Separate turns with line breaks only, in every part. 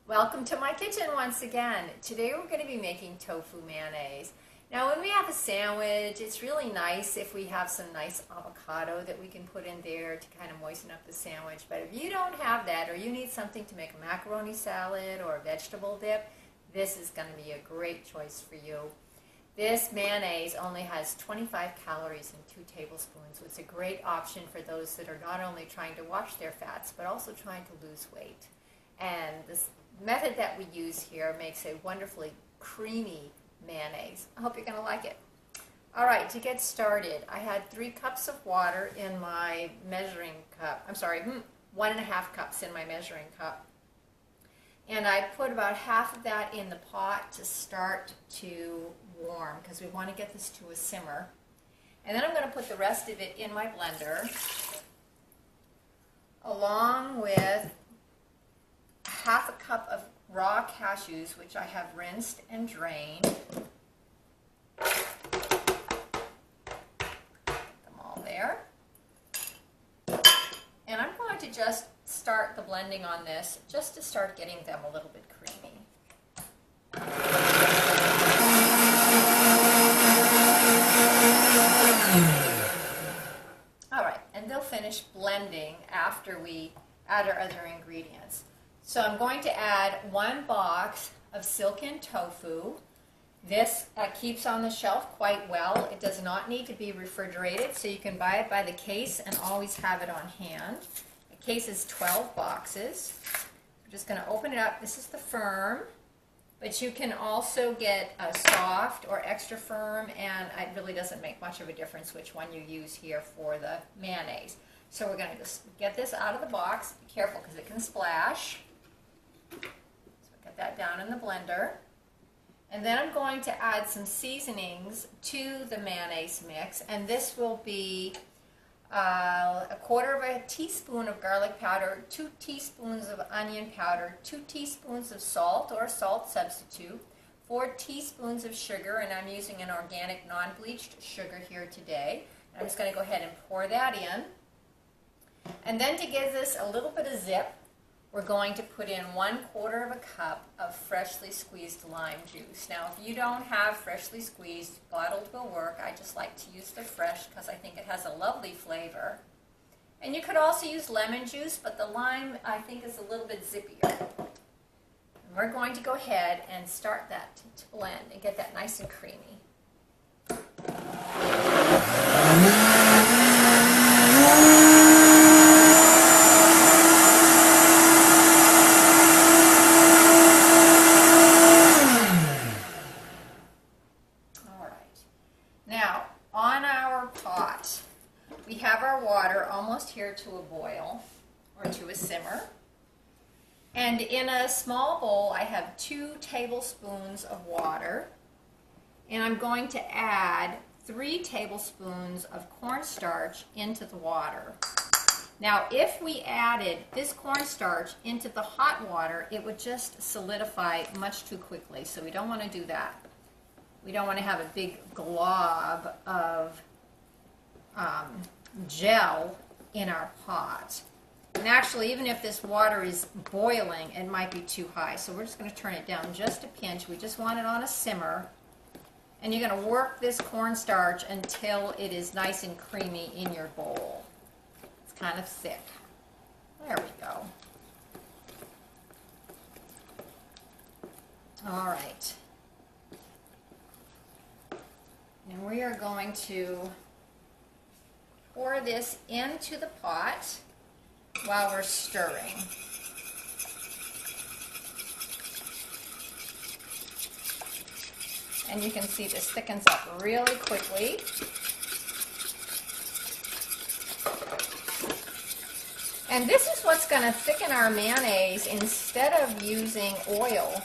Welcome to my kitchen once again. Today we're going to be making tofu mayonnaise. Now when we have a sandwich, it's really nice if we have some nice avocado that we can put in there to kind of moisten up the sandwich. But if you don't have that, or you need something to make a macaroni salad or a vegetable dip, this is going to be a great choice for you. This mayonnaise only has 25 calories and 2 tablespoons, so it's a great option for those that are not only trying to watch their fats, but also trying to lose weight. And this method that we use here makes a wonderfully creamy mayonnaise. I hope you're going to like it. All right, to get started, I had 3 cups of water in my measuring cup. 1.5 cups in my measuring cup. And I put about half of that in the pot to start to warm because we want to get this to a simmer. And then I'm going to put the rest of it in my blender along with half a cup of raw cashews, which I have rinsed and drained. Put them all there. And I'm going to just start the blending on this just to start getting them a little bit creamy. All right, and they'll finish blending after we add our other ingredients. So I'm going to add 1 box of silken tofu. This keeps on the shelf quite well. It does not need to be refrigerated, so you can buy it by the case and always have it on hand. The case is 12 boxes. I'm just going to open it up. This is the firm, but you can also get a soft or extra firm, and it really doesn't make much of a difference which one you use here for the mayonnaise. So we're going to just get this out of the box. Be careful because it can splash. So get that down in the blender. And then I'm going to add some seasonings to the mayonnaise mix, and this will be a 1/4 teaspoon of garlic powder, 2 teaspoons of onion powder, 2 teaspoons of salt or salt substitute, 4 teaspoons of sugar, and I'm using an organic non-bleached sugar here today. I'm just going to go ahead and pour that in. And then to give this a little bit of zip, we're going to put in 1/4 cup of freshly squeezed lime juice. Now, if you don't have freshly squeezed, bottled will work. I just like to use the fresh because I think it has a lovely flavor. And you could also use lemon juice, but the lime, I think, is a little bit zippier. And we're going to go ahead and start that to blend and get that nice and creamy. Now, on our pot, we have our water almost here to a boil or to a simmer. And in a small bowl, I have 2 tablespoons of water. And I'm going to add 3 tablespoons of cornstarch into the water. Now, if we added this cornstarch into the hot water, it would just solidify much too quickly. So we don't want to do that. We don't want to have a big glob of gel in our pot. And actually, even if this water is boiling, it might be too high. So we're just going to turn it down just a pinch. We just want it on a simmer. And you're going to work this cornstarch until it is nice and creamy in your bowl. It's kind of thick. There we go. All right. And we are going to pour this into the pot while we're stirring. And you can see this thickens up really quickly. And this is what's going to thicken our mayonnaise instead of using oil.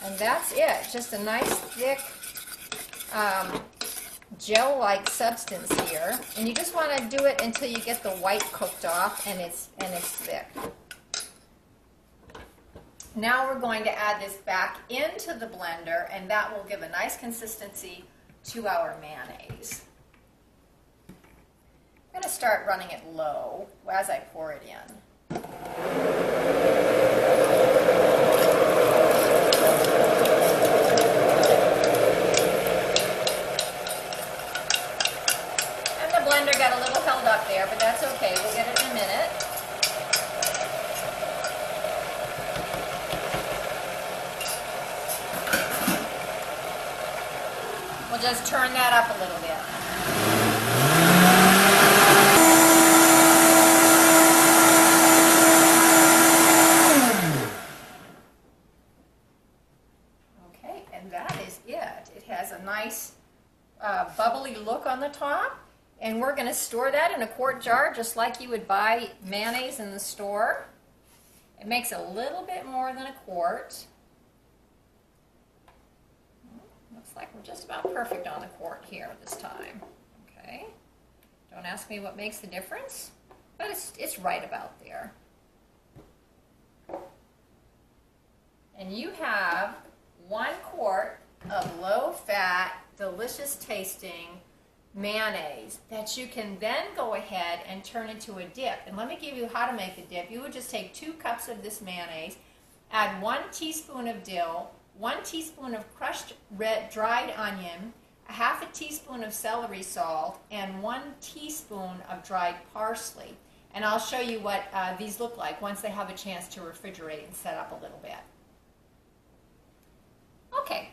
And that's it, just a nice thick gel-like substance here, and you just want to do it until you get the white cooked off and it's thick. Now we're going to add this back into the blender, and that will give a nice consistency to our mayonnaise. I'm going to start running it low as I pour it in. just turn that up a little bit. Okay, and that is it. It has a nice bubbly look on the top. And we're going to store that in a quart jar just like you would buy mayonnaise in the store. It makes a little bit more than a quart. Looks like we're just about perfect on the quart here this time. Okay. Don't ask me what makes the difference, but it's right about there. And you have 1 quart of low-fat, delicious-tasting mayonnaise that you can then go ahead and turn into a dip. And let me give you how to make the dip. You would just take 2 cups of this mayonnaise, add 1 teaspoon of dill, 1 teaspoon of crushed red dried onion, a half a teaspoon of celery salt, and 1 teaspoon of dried parsley. And I'll show you what these look like once they have a chance to refrigerate and set up a little bit. Okay.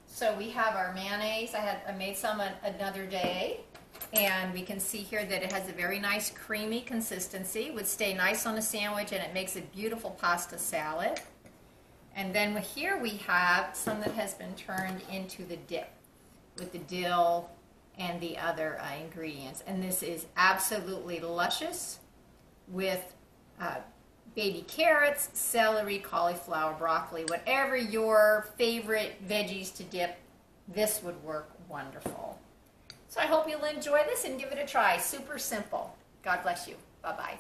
So we have our mayonnaise. I made some another day, and we can see here that it has a very nice creamy consistency. It would stay nice on a sandwich, and it makes a beautiful pasta salad. And then here we have some that has been turned into the dip with the dill and the other ingredients. And this is absolutely luscious with baby carrots, celery, cauliflower, broccoli, whatever your favorite veggies to dip, this would work wonderful. So I hope you'll enjoy this and give it a try. Super simple. God bless you. Bye-bye.